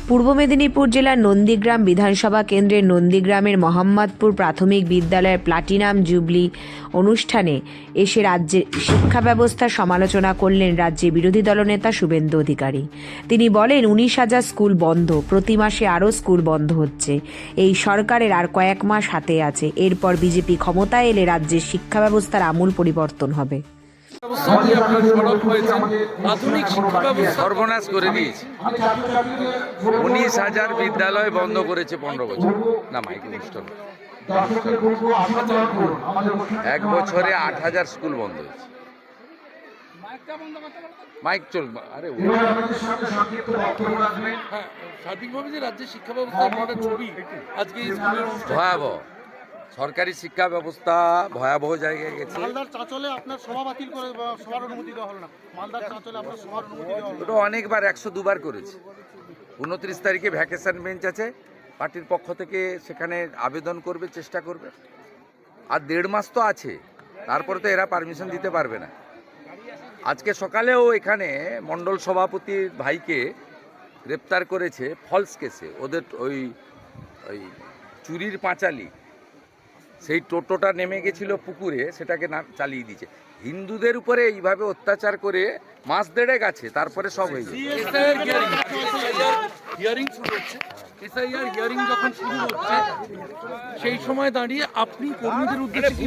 পূর্ব মেদিনীপুর জেলার নন্দীগ্রাম বিধানসভা কেন্দ্রের নন্দীগ্রামের মোহাম্মদপুর প্রাথমিক বিদ্যালয়ের প্লাটিনাম জুবলি অনুষ্ঠানে এসে রাজ্যের শিক্ষা ব্যবস্থার সমালোচনা করলেন রাজ্যের বিরোধী দলনেতা শুভেন্দু অধিকারী। তিনি বলেন 19,000 স্কুল বন্ধ, প্রতি মাসে আরও স্কুল বন্ধ হচ্ছে। এই সরকারের আর কয়েক মাস হাতে আছে, এরপর বিজেপি ক্ষমতায় এলে রাজ্যের শিক্ষা ব্যবস্থার আমূল পরিবর্তন হবে। আধুনিক শিক্ষা ব্যবস্থা সর্বনাশ করে দিয়েছে। 19,000 বিদ্যালয় বন্ধ করেছে 15 বছর না মাইক অনুষ্ঠান। এক বছরে 8,000 স্কুল বন্ধ হয়েছে। মাইক চলবে। আরে সার্বিকভাবে যে রাজ্যের শিক্ষা ব্যবস্থার একটা ছবি আজকে ভয়াবহ। সরকারি শিক্ষা ব্যবস্থা ভয়াবহ জায়গায় গেছে। মালদার চাঁচলে আপনার সভা বাতিল করে সভার অনুমতি দেওয়া হলো না। মালদার চাঁচলে আপনার সভার অনুমতি দেওয়া হলো না। ওটা অনেকবার 102 বার করেছে। 29 তারিখে ভ্যাকেশন বেঞ্চ আছে, পার্টির পক্ষ থেকে সেখানে আবেদন করবে, চেষ্টা করবে। আর 1.5 মাস তো আছে, তারপরে তো এরা পারমিশন দিতে পারবে না। আজকে সকালেও এখানে মণ্ডল সভাপতির ভাইকে গ্রেপ্তার করেছে ফলস কেসে। ওদের ওই চুরির পাঁচালি, সেই টোটোটা নেমে গেছিল পুকুরে, সেটাকে না চালিয়ে দিয়েছে। হিন্দুদের উপরে এইভাবে অত্যাচার করে মাস 1.5 গেছে, তারপরে সব হয়ে যায়। হিয়ারিং শুরু হচ্ছে, এসআইআর হিয়ারিং যখন শুরু হচ্ছে সেই সময় দাঁড়িয়ে আপনি কর্মীদের উদ্দেশ্যে